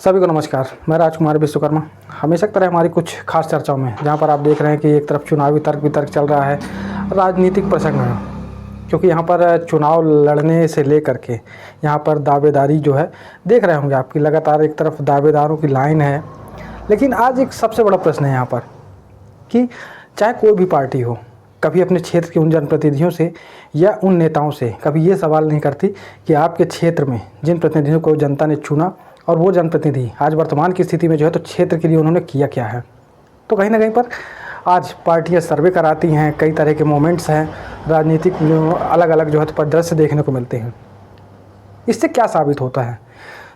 सभी को नमस्कार। मैं राजकुमार विश्वकर्मा। हमेशा की तरह हमारी कुछ खास चर्चाओं में, जहां पर आप देख रहे हैं कि एक तरफ चुनावी तर्क वितर्क चल रहा है, राजनीतिक प्रसंग है, क्योंकि यहाँ पर चुनाव लड़ने से लेकर के यहाँ पर दावेदारी जो है देख रहे होंगे आपकी, लगातार एक तरफ दावेदारों की लाइन है। लेकिन आज एक सबसे बड़ा प्रश्न है यहाँ पर कि चाहे कोई भी पार्टी हो, कभी अपने क्षेत्र के उन जनप्रतिनिधियों से या उन नेताओं से कभी ये सवाल नहीं करती कि आपके क्षेत्र में जिन प्रतिनिधियों को जनता ने चुना और वो जनप्रतिनिधि आज वर्तमान की स्थिति में जो है तो क्षेत्र के लिए उन्होंने किया क्या है। तो कहीं ना कहीं पर आज पार्टियां सर्वे कराती हैं, कई तरह के मोमेंट्स हैं, राजनीतिक अलग अलग जो है तो परिदृश्य देखने को मिलते हैं। इससे क्या साबित होता है?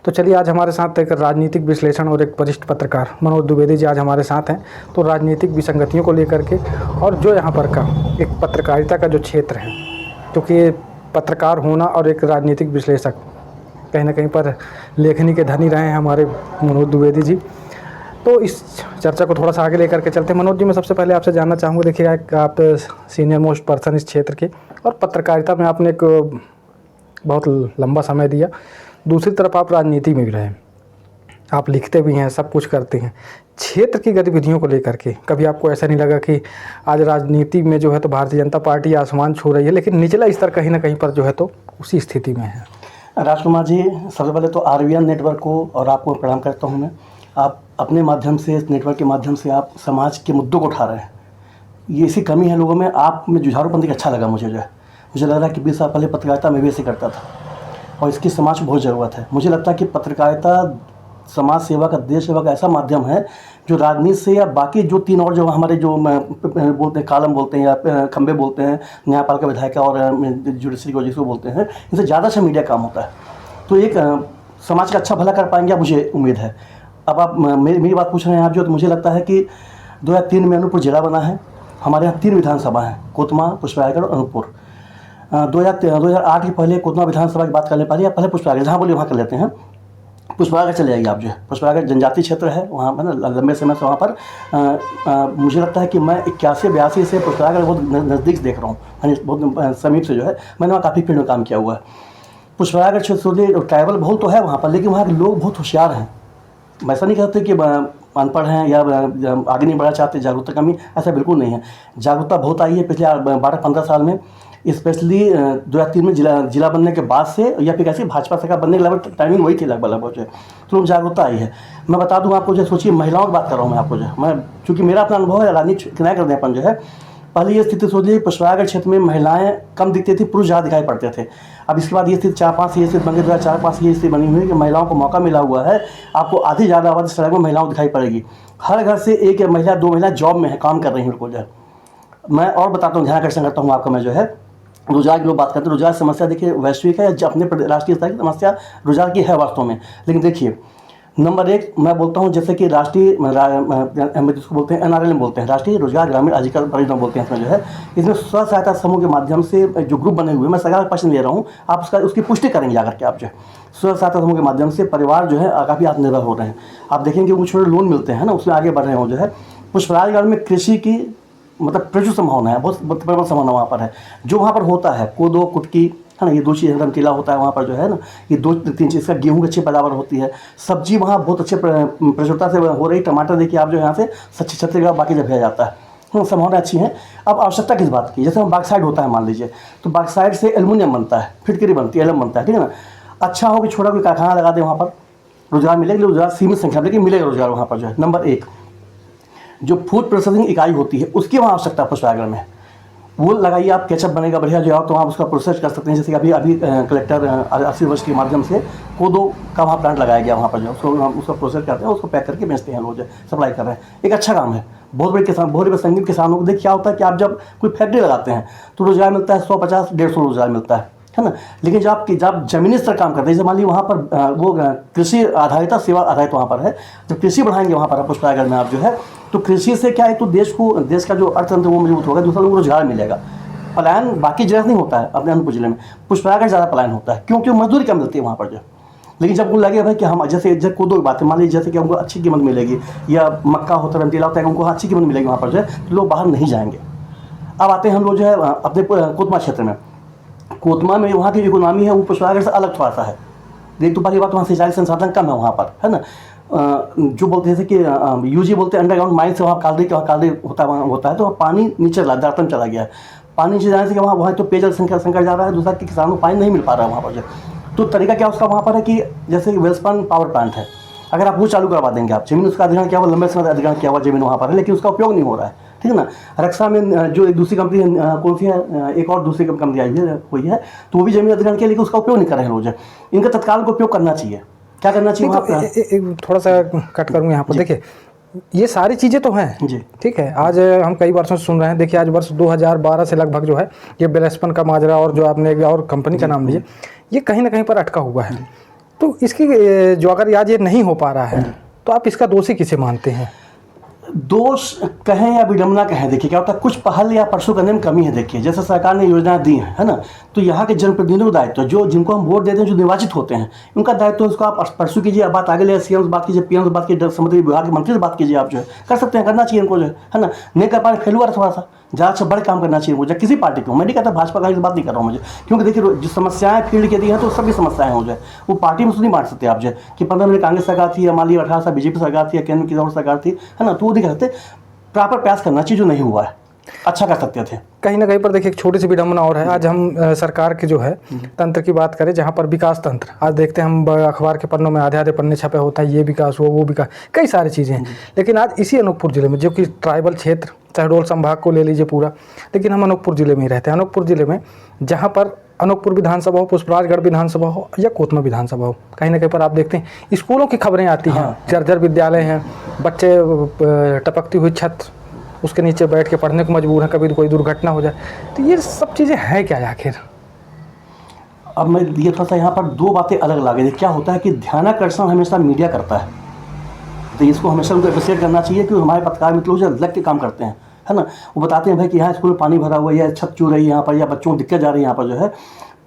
तो चलिए, आज हमारे साथ एक राजनीतिक विश्लेषण और एक वरिष्ठ पत्रकार मनोज द्विवेदी जी आज हमारे साथ हैं। तो राजनीतिक विसंगतियों को लेकर के और जो यहाँ पर का एक पत्रकारिता का जो क्षेत्र है, क्योंकि पत्रकार होना और एक राजनीतिक विश्लेषक कहीं ना कहीं पर लेखनी के धनी रहे हैं हमारे मनोज द्विवेदी जी। तो इस चर्चा को थोड़ा सा आगे लेकर के चलते हैं। मनोज जी, मैं सबसे पहले आपसे जानना चाहूँगा, देखिए आप सीनियर मोस्ट पर्सन इस क्षेत्र के और पत्रकारिता में आपने एक बहुत लंबा समय दिया, दूसरी तरफ आप राजनीति में भी रहे, आप लिखते भी हैं, सब कुछ करते हैं। क्षेत्र की गतिविधियों को लेकर के कभी आपको ऐसा नहीं लगा कि आज राजनीति में जो है तो भारतीय जनता पार्टी आसमान छू रही है, लेकिन निचला स्तर कहीं ना कहीं पर जो है तो उसी स्थिति में है? राजकुमार जी, सबसे पहले तो आरवीएन नेटवर्क को और आपको प्रणाम करता हूं मैं। आप अपने माध्यम से, इस नेटवर्क के माध्यम से आप समाज के मुद्दों को उठा रहे हैं। ये ऐसी कमी है लोगों में, आप में जुझारूपन देख अच्छा लगा मुझे। मुझे लग रहा है कि 20 साल पहले पत्रकारिता में भी ऐसे करता था और इसकी समाज को बहुत ज़रूरत है। मुझे लगता है कि पत्रकारिता समाज सेवा का, देश सेवा का ऐसा माध्यम है जो राजनीति से या बाकी जो तीन और जो हमारे जो बोलते हैं, कालम बोलते हैं या खंबे बोलते हैं, न्यायपालिका, विधायिका और जुडिशरी को जिसको बोलते हैं, इनसे ज़्यादा अच्छा मीडिया काम होता है। तो एक समाज का अच्छा भला कर पाएंगे, मुझे उम्मीद है। अब आप मेरी बात पूछ रहे हैं आप जो, तो मुझे लगता है कि 2003 में अनूपपुर जिला बना है। हमारे यहाँ 3 विधानसभा हैं, कोतमा, पुष्परायगढ़ और अनूपपुर। 2008 के पहले कोतमा विधानसभा की बात कर ले पहले, या पहले पुष्परायगढ़, जहाँ बोलिए वहाँ कर लेते हैं। पुष्परायगढ़ चले जाइए आप जो है, पुष्परायगढ़ जनजातीय क्षेत्र है, वहाँ पर ना लंबे समय से वहाँ पर मुझे लगता है कि मैं 81-82 से पुष्परायगढ़ बहुत नज़दीक से देख रहा हूँ, बहुत समीप से जो है। मैंने वहाँ काफ़ी फील्ड में काम किया हुआ है। पुष्परायगढ़ क्षेत्र ट्राइबल बहुत तो है वहाँ पर, लेकिन वहाँ के लोग बहुत होशियार हैं। मैं ऐसा नहीं कहते कि अनपढ़ हैं या आगे नहीं बढ़ना चाहते, जागरूकता कमी, ऐसा बिल्कुल नहीं है। जागरूकता बहुत आई है पिछले 12-15 साल में, स्पेशली 2003 में जिला बनने के बाद से, या फिर कैसे भाजपा सरकार बनने के लगभग टाइमिंग वही थी लगभग जो है, तो लोग जागरूकता आई है। मैं बता दूं आपको, जो सोचिए महिलाओं की बात कर रहा हूँ मैं आपको, जो मैं चूँकि मेरा अपना अनुभव है राजनीति किनारे करने अपन जो है। पहले ये स्थिति सोच लीजिए, पुष्परायगढ़ क्षेत्र में महिलाएं कम दिखती थी, पुरुष ज़्यादा दिखाई पड़ते थे। अब इसके बाद ये स्थिति 4-5 ये स्थिति बन गई, 2004-5 ये स्थिति बनी हुई है कि महिलाओं को मौका मिला हुआ है। आपको आधी ज़्यादा आबादी सड़क में महिलाओं दिखाई पड़ेगी। हर घर से एक महिला, 2 महिला जॉब में है, काम कर रही हैं बिल्कुल जो है। मैं और बताता हूँ, ध्यान आकर्षण करता हूँ आपका मैं जो है। रोजगार की लोग बात करते हैं, रोजगार समस्या देखिए वैश्विक है, अपने राष्ट्रीय स्तर की समस्या रोजगार की है वास्तव में। लेकिन देखिए, नंबर 1 मैं बोलता हूँ, जैसे कि राष्ट्रीय जिसको बोलते हैं NRLM बोलते हैं, राष्ट्रीय रोजगार ग्रामीण आजीविका परियोजना बोलते हैं इसमें जो है। इसमें स्व सहायता समूह के माध्यम से जो ग्रुप बने हुए हैं, मैं सरकार का प्रश्न ले रहा हूँ, आप उसकी पुष्टि करेंगे जाकर के आप जो है। स्व सहायता समूह के माध्यम से परिवार जो है काफ़ी आत्मनिर्भर हो रहे हैं। आप देखेंगे वो छोटे लोन मिलते हैं ना, उसमें आगे बढ़ रहे हो जो है। पुष्परायगढ़ में कृषि की मतलब प्रचुर संभावना है, बहुत प्रबल संभावना वहाँ पर है। जो वहाँ पर होता है, कोदो, कुटकी है ना, ये 2 चीज़ रमकेला होता है वहाँ पर जो है ना, ये 2-3 चीज़ का, गेहूँ की अच्छी पैदावार होती है। सब्जी वहाँ बहुत अच्छे प्रचुरता से हो रही। टमाटर देखिए आप जो यहाँ से 36 बाकी जब भेजा जाता है, संभावना अच्छी है। अब आवश्यकता किस बात की, जैसे हम बाक्साइड होता है मान लीजिए, तो बाक्साइड से एल्युमिनियम बनता है, फिटकरी बनती है, एलम बनता है, ठीक है ना। अच्छा हो कि छोटा कोई कारखाना लगा दे, वहाँ पर रोजगार मिलेगा, रोजगार सीमित संख्या में लेकिन मिलेगा रोजगार वहाँ पर जो है। नंबर 1 जो फूड प्रोसेसिंग इकाई होती है उसकी वहाँ आवश्यकता है पुष्परायगढ़ में, वो लगाइए आप। केचप बनेगा बढ़िया जो आप, तो आप उसका प्रोसेस कर सकते हैं। जैसे कि अभी कलेक्टर आशीष वर्ष के माध्यम से कोदो का वहाँ प्लांट लगाया गया, वहाँ पर जो उसका प्रोसेस करते हैं, उसको पैक करके बेचते हैं लोग, जो सप्लाई कर रहे हैं। एक अच्छा काम है। बहुत बड़े किसान, बहुत बड़े संगीत किसानों को देख क्या होता है कि आप जब कोई फैक्ट्री लगाते हैं तो रोजगार मिलता है, 150-150 रोजगार मिलता है ना। लेकिन जब जमीनी स्तर काम करते हैं, जैसे मान लीजिए वहाँ पर वो कृषि आधारित, सेवा आधारित वहाँ पर है, जब कृषि बढ़ाएंगे वहाँ पर पुष्परायगढ़ में आप जो है, तो कृषि से क्या है, तो देश का जो अर्थतंत्र वो मजबूत होगा, दूसरा लोगों को रोजगार मिलेगा। पलायन बाकी जगह नहीं होता है अपने अनूपपुर जिले में, पुष्परायगढ़ ज़्यादा पलायन होता है क्योंकि मजदूरी कम मिलती है वहाँ पर जो। लेकिन जब उनको लगे भाई कि हम जैसे कोदो की बात है, मान लीजिए जैसे कि हमको अच्छी कीमत मिलेगी, या मक्का होता है, रमकेला होता है, उनको अच्छी कीमत मिलेगी वहाँ पर जो है, तो लोग बाहर नहीं जाएंगे। अब आते हैं हम लोग जो है अपने कोतमा क्षेत्र में। कोतमा में वहाँ की इकोनॉमी है वो पुष्परायगढ़ से अलग थोड़ा सा है। एक तो पहली बात, वहाँ सिंचाई संसाधन कम है वहाँ पर, है ना। जो बोलते हैं जैसे कि यूजी बोलते हैं अंडरग्राउंड माइन से वहाँ कालदी होता है तो वहाँ पानी नीचे दारतन चला गया है। पानी नीचे जाने से वहाँ वहाँ तो पेयजल संकट जा रहा है, दूसरा कि किसानों को पानी नहीं मिल पा रहा है वहाँ पर जो। तो तरीका क्या उसका वहाँ पर है कि जैसे वेल्सपन पावर प्लांट है, अगर आप वो चालू करवा देंगे, आप जमीन उसका अधिग्रहण किया हुआ, लंबे समय अधिग्रहण किया हुआ जमीन वहाँ पर है, लेकिन उसका उपयोग नहीं हो रहा है, ठीक है ना। रक्षा में जो एक दूसरी कंपनी है, कौन सी है, एक और दूसरी कंपनी आई है कोई है, तो वो भी जमीन अधिग्रहण किया लेकिन उसका उपयोग नहीं कर रहे हैं लोग। इनका तत्काल को उपयोग करना चाहिए। क्या करना चाहिए वहाँ पर? थोड़ा सा कट करूँगा यहाँ पर। देखिए ये सारी चीज़ें तो हैं जी, ठीक है। आज हम कई वर्षों से सुन रहे हैं। देखिए आज वर्ष 2012 से लगभग जो है ये वेल्सपन का माजरा और जो आपने एक और कंपनी का नाम लिया, ये कहीं ना कहीं पर अटका हुआ है। तो इसकी जो अगर आज ये नहीं हो पा रहा है तो आप इसका दोषी किसे मानते हैं? दोष कहें या विडम्बना कहें, देखिए क्या होता है, कुछ पहल या परसों करने में कमी है। देखिए जैसे सरकार ने योजनाएं दी हैं, है ना, तो यहाँ के जनप्रतिनिधियों का दायित्व, जो जिनको हम वोट देते हैं, जो निर्वाचित होते हैं, उनका दायित्व उसको आप परसों कीजिए, बात आगे ले, सीएम से बात कीजिए, पीएम से बात कीजिए, समुद्री विभाग के मंत्री से बात कीजिए, आप जो है कर सकते हैं, करना चाहिए इनको जो है ना। नहीं कर पा रहे, फेल हुआ थोड़ा सा, ज़्यादा से बड़े काम करना चाहिए मुझे, किसी पार्टी को। मैं नहीं कहता भाजपा का, बात नहीं कर रहा हूँ मुझे, क्योंकि देखिए जो समस्याएं फील्ड के दी हैं तो सभी समस्याएं हो जाए, वो पार्टी में नहीं बांट सकते आप जो है कि 15 मिनट कांग्रेस सरकार थी, या मान लीजिए 18 साल बीजेपी सरकार थी, या केंद्र की सरकार थी, है ना, तो वो नहीं कर सकते। प्रॉपर प्रयास करना चाहिए, जो नहीं हुआ है अच्छा कर सकते थे। कहीं ना कहीं पर देखिए एक छोटी सी विडम्बना और है। आज हम सरकार के जो है तंत्र की बात करें, जहाँ पर विकास तंत्र आज देखते हैं हम अखबार के पन्नों में आधे आधे पन्ने छपे होता है, ये विकास हुआ, वो विकास, कई सारी चीज़ें हैं। लेकिन आज इसी अनूपपुर ज़िले में, जो कि ट्राइबल क्षेत्र, शहडोल संभाग को ले लीजिए पूरा, लेकिन हम अनूपपुर ज़िले में ही रहते हैं। अनूपपुर ज़िले में जहाँ पर अनूपपुर विधानसभा हो, पुष्पराजगढ़ विधानसभा हो या कोतमा विधानसभा हो, कहीं ना कहीं पर आप देखते हैं स्कूलों की खबरें आती हैं। जर्जर विद्यालय हैं, बच्चे टपकती हुई छत, उसके नीचे बैठ के पढ़ने को मजबूर हैं, कभी कोई दुर्घटना हो जाए। तो ये सब चीज़ें हैं क्या आखिर? अब मैं ये थोड़ा सा यहाँ पर दो बातें अलग लागे। क्या होता है कि ध्यानाकर्षण हमेशा मीडिया करता है, तो इसको हमेशा उनको अप्रिशिएट करना चाहिए कि हमारे पत्रकार मित्र जो लग के काम करते हैं, है ना, वो बताते हैं भाई कि यहाँ स्कूल में पानी भरा हुआ है, या छत चू रही है यहाँ पर, या बच्चों को दिक्कत जा रही है यहाँ पर जो है।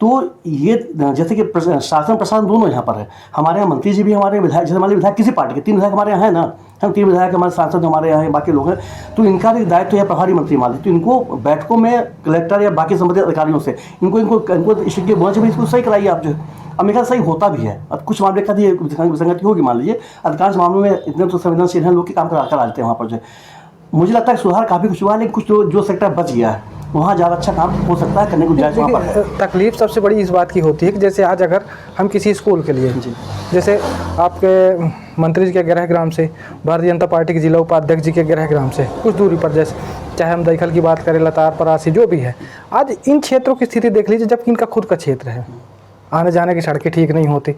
तो ये जैसे कि शासन प्रशासन दोनों यहाँ पर है। हमारे यहाँ मंत्री जी भी, हमारे विधायक, जैसे हमारे विधायक किसी पार्टी के 3 विधायक हमारे यहाँ है ना, हम 3 विधायक हमारे सांसद हमारे यहाँ हैं, बाकी लोग हैं, तो इनका भी दायित्व है प्रभारी मंत्री मान लीजिए, तो इनको बैठकों में कलेक्टर या बाकी संबंधित अधिकारियों से इनको इस चीज़ के बोलना चाहिए, इसको सही कराइए आप जो है। अब मेरा सही होता भी है। अब कुछ मामले का विसंगति होगी मान लीजिए, अधिकांश मामलों में इतने तो संवेदनशील हैं लोग, के काम करा लेते हैं वहाँ पर जो है। मुझे लगता है सुधार काफ़ी कुछ हुआ है, लेकिन कुछ जो सेक्टर बच गया है वहाँ ज़्यादा अच्छा काम हो सकता है, करने को गुंजाइश वहाँ पर है। तकलीफ सबसे बड़ी इस बात की होती है कि जैसे आज अगर हम किसी स्कूल के लिए, जैसे आपके मंत्री जी के गृहग्राम से, भारतीय जनता पार्टी के जिला उपाध्यक्ष जी के गृहग्राम से कुछ दूरी पर, जैसे चाहे हम दैखल की बात करें, लतार, परासी, जो भी है, आज इन क्षेत्रों की स्थिति देख लीजिए, जबकि इनका खुद का क्षेत्र है, आने जाने की सड़कें ठीक नहीं होती,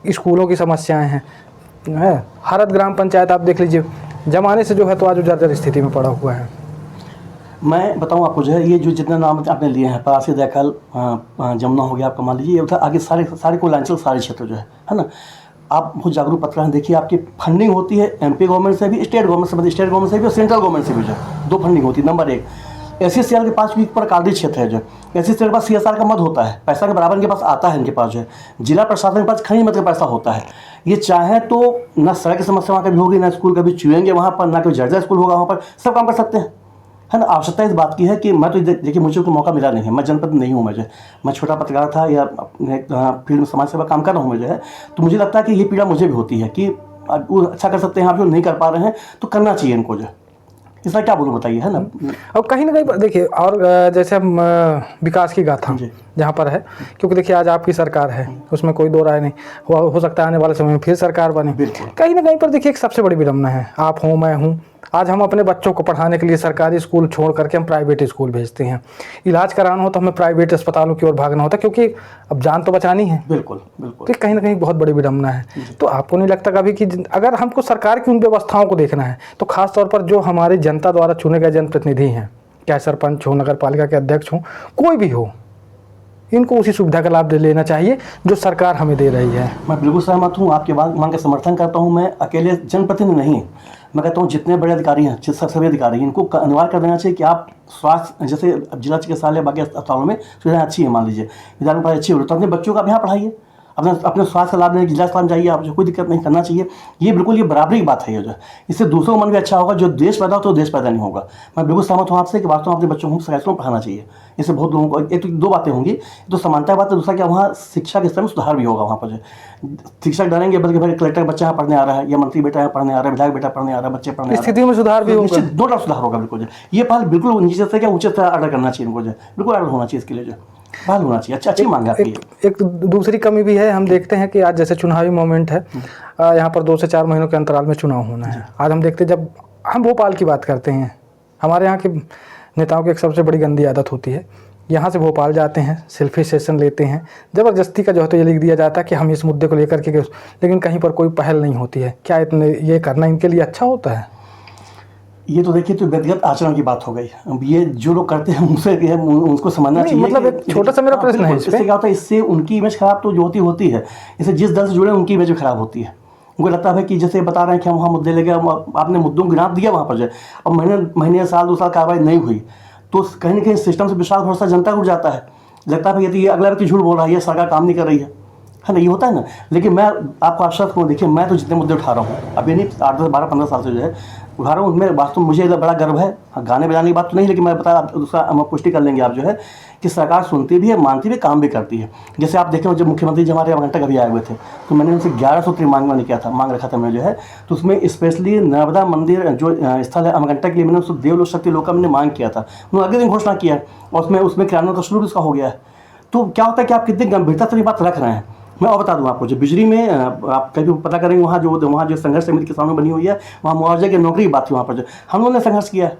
स्कूलों की समस्याएँ हैं। हरद ग्राम पंचायत आप देख लीजिए, जमाने से जो है तो आज जर्जर स्थिति में पड़ा हुआ है। मैं बताऊं आपको जो है, ये जो जितने नाम आपने लिए हैं, परासी, दैखल, जमुना हो गया आपका मान लीजिए, ये उधर आगे सारे कोयलांचल सारे क्षेत्र जो है ना, आप बहुत जागरूक पत्रकार हैं। देखिए आपकी फंडिंग होती है एमपी गवर्नमेंट से भी, स्टेट गवर्नमेंट से भी और सेंट्रल गवर्नमेंट से भी जो है, 2 फंडिंग होती है। नंबर 1, SCCL के पास भी पर कालदी क्षेत्र है जो, SCCL के पास CSR का मद होता है, पैसा के बराबर इनके पास आता है, इनके पास जो है। जिला प्रशासन के पास खनिज मद का पैसा होता है। ये चाहे तो ना सड़क की समस्या वहाँ कभी होगी, ना स्कूल कभी चुएंगे वहाँ पर, ना कोई जर्जर स्कूल होगा वहाँ पर, सब काम कर सकते हैं, है ना। आवश्यकता इस बात की है कि मैं तो देखिए मुझे को मौका मिला नहीं है, मैं जनपद नहीं हूँ, मैं छोटा पत्रकार था या अपने फील्ड में समाज सेवा काम कर रहा हूँ मुझे है, तो मुझे लगता है कि ये पीड़ा मुझे भी होती है कि वो अच्छा कर सकते हैं, आप जो नहीं कर पा रहे हैं तो करना चाहिए इनको जो। इसका क्या बोलूँ बताइए, है ना। अब कहीं ना कहीं पर देखिए, और जैसे हम विकास की गाथा जहाँ पर है, क्योंकि देखिए आज आपकी सरकार है, उसमें कोई दो राय नहीं, हो सकता है आने वाले समय में फिर सरकार बने। कहीं ना कहीं पर देखिए एक सबसे बड़ी विडम्बना है, आप हूँ मैं हूँ, आज हम अपने बच्चों को पढ़ाने के लिए सरकारी स्कूल छोड़ करके हम प्राइवेट स्कूल भेजते हैं। इलाज कराना हो तो हमें प्राइवेट अस्पतालों की ओर भागना होता है, क्योंकि अब जान तो बचानी है। बिल्कुल। तो कहीं ना कहीं बहुत बड़ी विडम्बना है। तो आपको नहीं लगता कभी कि अगर हमको सरकार की उन व्यवस्थाओं को देखना है, तो खास तौर पर जो हमारी जनता द्वारा चुने गए जनप्रतिनिधि हैं, चाहे सरपंच हो, नगर पालिका के अध्यक्ष हो, कोई भी हो, इनको उसी सुविधा का लाभ दे लेना चाहिए जो सरकार हमें दे रही है। मैं बिल्कुल सहमत हूँ, आपकी मांग का समर्थन करता हूँ। मैं अकेले जनप्रतिनिधि नहीं, मैं कहता हूँ जितने बड़े अधिकारी हैं, सभी अधिकारी, इनको अनिवार्य कर देना चाहिए कि आप स्वास्थ्य, जैसे जिला चिकित्सालय बाकी अस्पतालों में सुविधाएं अच्छी है, मान लीजिए विद्यालय में अच्छी हो, तो अपने बच्चों का आप यहाँ पढ़ाइए। अपने अपने स्वास्थ्य का लाभ लेने जिला अस्पताल जाइए आप, जो कोई दिक्कत नहीं, करना चाहिए। ये बिल्कुल ये बराबरी की बात है ये जो है, इससे दूसरों का मन भी अच्छा होगा। जो देश पैदा हो तो देश पैदा नहीं होगा। मैं बिल्कुल सहमत हूँ आपसे कि वास्तव में अपने बच्चों को सरकारी स्कूल में पढ़ाना चाहिए। इससे बहुत लोगों को एक तो दो बातें होंगी, तो समानता की बात है, दूसरा क्या वहाँ शिक्षा के स्तर में सुधार भी होगा। वहाँ पर जो शिक्षक डरेंगे बल्कि भाई कलेक्टर बच्चा यहाँ पढ़ने आ रहा है, या मंत्री बेटा यहाँ पढ़ने आ रहा है, विधायक बेटा पढ़ने आ रहा है, बच्चे पढ़ने आ रहे हैं, स्थिति में सुधार भी होगा, निश्चित 2 लाख सुधार होगा बिल्कुल। ये पहल बिल्कुल नीचे से क्या ऊंचे से ऑर्डर करना चाहिए इनको, जो बिल्कुल ऑर्डर होना चाहिए इसके लिए, जो पहल होना चाहिए। अच्छी मांग है आपकी। एक दूसरी कमी भी है, हम देखते हैं कि आज जैसे चुनावी मोमेंट है, यहाँ पर 2 से 4 महीनों के अंतराल में चुनाव होना है। आज हम देखते हैं, जब हम भोपाल की बात करते हैं, हमारे यहाँ के नेताओं की एक सबसे बड़ी गंदी आदत होती है, यहाँ से भोपाल जाते हैं, सेल्फी सेशन लेते हैं, ज़बरदस्ती का जो है तो ये लिख दिया जाता है कि हम इस मुद्दे को लेकर के, लेकिन कहीं पर कोई पहल नहीं होती है। क्या इतने ये करना इनके लिए अच्छा होता है? ये तो देखिए, तो व्यक्तिगत आचरण की बात हो गई। अब ये जो लोग करते हैं उनसे उनको समझना चाहिए। मतलब एक छोटा सा मेरा प्रश्न है, इससे क्या होता है, इससे उनकी इमेज खराब तो जो होती है, इससे जिस दल से जुड़े उनकी इमेज भी खराब होती है। उनको लगता है कि जैसे बता रहे हैं कि हम वहाँ मुद्दे लेके, आपने मुद्दों को गिना दिया वहाँ पर जो, अब महीने साल 2 साल कार्रवाई नहीं हुई, तो कहीं ना कहीं सिस्टम से विश्वास भरोसा जनता को उठ जाता है। लगता है यदि ये अगला व्यक्ति झूठ बोल रहा है, ये सरकार काम नहीं कर रही है ना, ये होता है ना। लेकिन मैं आपको आश्वस्त हूँ, देखिए मैं तो जितने मुद्दे उठा रहा हूँ, अभी नहीं 8, 10, 12, 15 साल से जो है उठा रहा हूँ, उनमें वास्तव में मुझे बड़ा गर्व है। गाने बजाने की बात तो नहीं, लेकिन मैं बता, दूसरा हम पुष्टि कर लेंगे आप जो है, कि सरकार सुनती भी है, मानती भी, काम भी करती है। जैसे आप देखें, जब मुख्यमंत्री जी हमारे अमरकंटक अभी आए हुए थे, तो मैंने उनसे 11 सूत्री मांग रखा था मैं जो है, तो उसमें स्पेशली नर्मदा मंदिर जो स्थल है अमरकंटक के लिए, मैंने उसको देवलोक शक्ति लोकम ने मांग किया था। उन्होंने अगले दिन घोषणा किया, और उसमें क्रियान्वयन का शुरू भी उसका हो गया है। तो क्या होता है कि आप कितनी गंभीरता से ये बात रख रहे हैं। मैं और बता दूं आपको, जो बिजली में आप कभी पता करेंगे, वहाँ जो संघर्ष समिति किसानों बनी हुई है, वहाँ मुआवजे की नौकरी की बात थी। वहाँ पर जो हम लोगों ने संघर्ष किया है।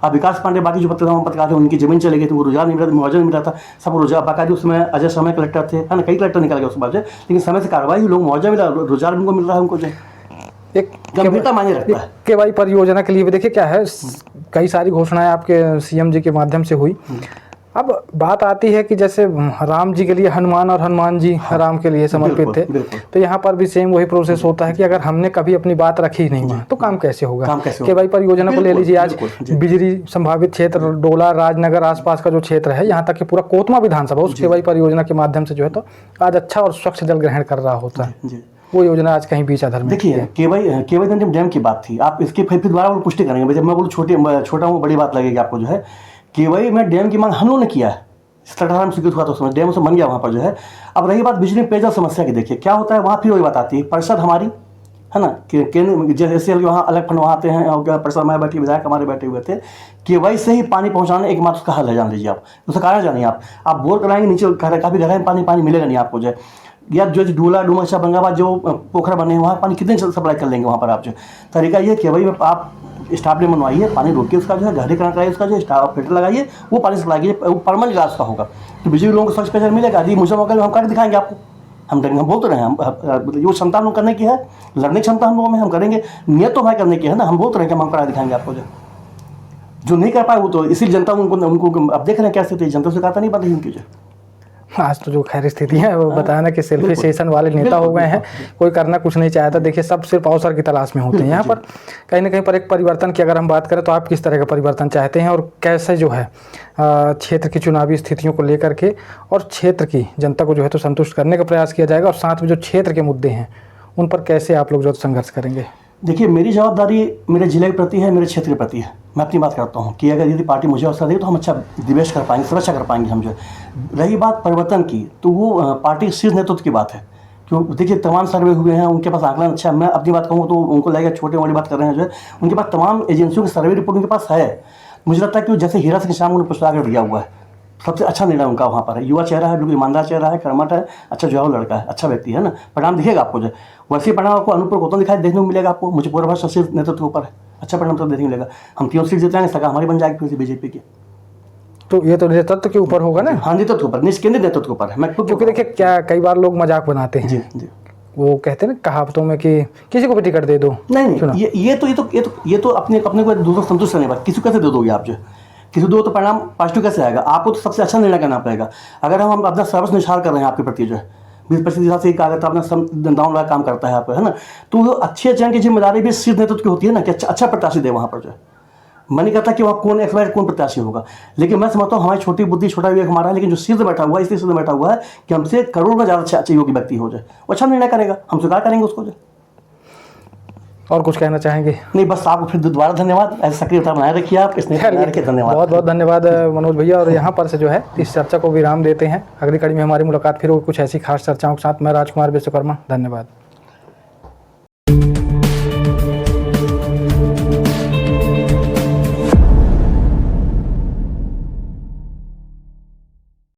अब विकास पांडे बाकी जो पत्रकार थे, उनकी जमीन चले गई थी, वो रोजगार नहीं मिला था, मुआवजा नहीं मिला था, सब रोजगार बाकायदे उसमें अजय समय कलेक्टर थे, है ना, कई कलेक्टर निकल गए उसके बाद, लेकिन समय से कार्रवाई हुई, लोग मुआवजा मिला, रोजगार उनको मिल रहा है, उनको जो एक गंभीरता मायने रखता है। केवाई परियोजना के लिए भी देखिए क्या है, कई सारी घोषणाएं आपके सीएम जी के माध्यम से हुई। अब बात आती है कि जैसे राम जी के लिए हनुमान और हनुमान जी राम के लिए समर्पित थे, तो यहाँ पर भी सेम वही प्रोसेस होता है कि अगर हमने कभी अपनी बात रखी ही नहीं तो काम कैसे होगा। केवाई परियोजना को ले लीजिए, आज बिजली संभावित क्षेत्र डोला, राजनगर आसपास का जो क्षेत्र है, यहाँ तक कि पूरा कोतमा विधानसभा उस केवाई परियोजना के माध्यम से जो है तो आज अच्छा और स्वच्छ जल ग्रहण कर रहा होता है। वो योजना आज कहीं बीच अधर में। देखिए केवाई डैम की बात थी, आप इसकी फिर दोबारा पुष्टि करेंगे। जब मैं बोलूँ छोटा हूँ, बड़ी बात लगेगी आपको जो है। केवाई में डैम की मांग हम लोगों ने किया है, 18 में स्वीकृत हुआ तो समय डैम से बन गया वहाँ पर जो है। अब रही बात बिजली पेयजल समस्या की, देखिए क्या होता है वहाँ, फिर वही बात आती है, परिषद हमारी है ना, केंद्र जैसे वहाँ अलग फंड वहाँ आते हैं, और परिषद हमारे बैठे, विधायक हमारे बैठे हुए थे। केवाई से ही पानी पहुँचाने एकमात्र उसका हल है, जान लीजिए आप, उसका कारण जानिए आप बोर कराएंगे, नीचे काफ़ी गहराई में पानी मिलेगा नहीं आपको जो है। या जो डूला डूमरसा बंगाबाद जो पोखरा बने हैं, वहाँ पानी कितने सप्लाई कर लेंगे वहाँ पर आप जो। तरीका ये केवाई में आप स्टाफ डैम बनवाइए, पानी रोकिए, उसका जो है गहरीकरण कराइए, उसका जो स्टाफ फिल्टर लगाइए, वो पानी सप्लाई कीजिए, वो परमानेंट इलाज का होगा, तो बिजली लोगों को स्वच्छ पेयजल मिलेगा। यदि मुझे मौका हम करके दिखाएंगे आपको, हम बोल तो रहे हैं, हम जो क्षमता हम लोग करने की है, लड़ने की क्षमता हम लोगों में, हम करेंगे, नियत तो हमारी करने की है ना, हम बोल तो रहे हैं कि हम करा दिखाएंगे आपको। जो नहीं कर पाए वो तो इसी जनता उनको अब देख रहे हैं क्या स्थिति, जनता से कहता नहीं पाती उनकी जो। आज तो जो खैर स्थिति है वो बताया ना कि सेल्फी सेशन वाले नेता हो गए हैं, कोई करना कुछ नहीं चाहता। देखिए सब सिर्फ अवसर की तलाश में होते हैं। यहाँ पर कहीं ना कहीं पर एक परिवर्तन की अगर हम बात करें तो आप किस तरह का परिवर्तन चाहते हैं, और कैसे जो है क्षेत्र की चुनावी स्थितियों को लेकर के और क्षेत्र की जनता को जो है तो संतुष्ट करने का प्रयास किया जाएगा, और साथ में जो क्षेत्र के मुद्दे हैं उन पर कैसे आप लोग जो संघर्ष करेंगे? देखिए मेरी जवाबदारी मेरे जिले के प्रति है, मेरे क्षेत्र के प्रति है। मैं अपनी बात करता हूँ कि अगर यदि पार्टी मुझे अवसर देगी तो हम अच्छा निवेश कर पाएंगे, सुरक्षा कर पाएंगे हम जो। रही बात परिवर्तन की, तो वो पार्टी के शीर्ष नेतृत्व की बात है। क्यों, देखिए तमाम सर्वे हुए हैं, उनके पास आंकलन अच्छा है। मैं अपनी बात कहूँ तो उनको लगेगा छोटे बड़ी बात कर रहे हैं जो है, उनके पास तमाम एजेंसियों की सर्वे रिपोर्ट उनके पास है। मुझे लगता है कि जैसे हीरा सिंह शाम उन्होंने पुरस्कार दिया हुआ है, सबसे अच्छा निर्णय उनका वहाँ पर है। युवा चेहरा है, बिल्कुल ईमानदार चेहरा है, कर्मठ है, अच्छा जो है लड़का है, अच्छा व्यक्ति है ना, परिणाम दिखेगा आपको जो। वैसे परिणाम आपको अनूपपुर कोतम दिखाई देखने को मिलेगा आपको। मुझे पूरा भरोसा सिर्फ नेतृत्व के ऊपर है, अच्छा परिणाम तो देखने मिलेगा। हम 3 सीट जीतेंगे, सरकार हमारी बन जाएगी फिर से बीजेपी की। तो ये तो नेतृत्व के ऊपर होगा ना? हाँ नेतृत्व के ऊपर, केंद्रीय नेतृत्व के ऊपर है। मैं क्योंकि देखिए क्या कई बार लोग मजाक बनाते हैं, जी वो कहते हैं ना कहावतों में कि किसी को भी टिकट दे दो। नहीं, ये तो अपने को दूसरों संतुष्ट करने बात, किसी को कैसे दे दोगे आप जो, किसी दो तो परिणाम पॉजिटिव कैसे आएगा? आपको तो सबसे अच्छा निर्णय करना पड़ेगा। अगर हम अपना सर्वस्व निछावर कर रहे हैं आपके प्रति जो है, 20-25 हिसाब से कागज अपना दांव लगा काम करता है आप, है ना, तो अच्छे चयन की जिम्मेदारी भी शीर्ष नेतृत्व की होती है ना, कि अच्छा प्रत्याशी दे वहाँ पर जो है। मैं नहीं कहता कि वहाँ कौन एक्सपायर कौन प्रत्याशी होगा, लेकिन मैं समझता हूँ हमारी छोटी बुद्धि छोटा विवेक हमारा है, लेकिन जो सिद्ध बैठा हुआ है इसलिए सिद्ध बैठा हुआ है कि हमसे करोड़ में ज़्यादा अच्छे योग्य व्यक्ति हो जाए, वो अच्छा निर्णय करेगा, हम स्वीकार करेंगे उसको जो। और कुछ कहना चाहेंगे? नहीं, बस आपको फिर दोबारा धन्यवाद, ऐसे सक्रियता बनाए रखिए आप, इसने बनाए रखिए, धन्यवाद, बहुत बहुत धन्यवाद मनोज भैया। और यहाँ पर से जो है इस चर्चा को विराम देते हैं। अगली कड़ी में हमारी मुलाकात फिर कुछ ऐसी खास चर्चाओं के साथ। मैं राजकुमार विश्वकर्मा, धन्यवाद।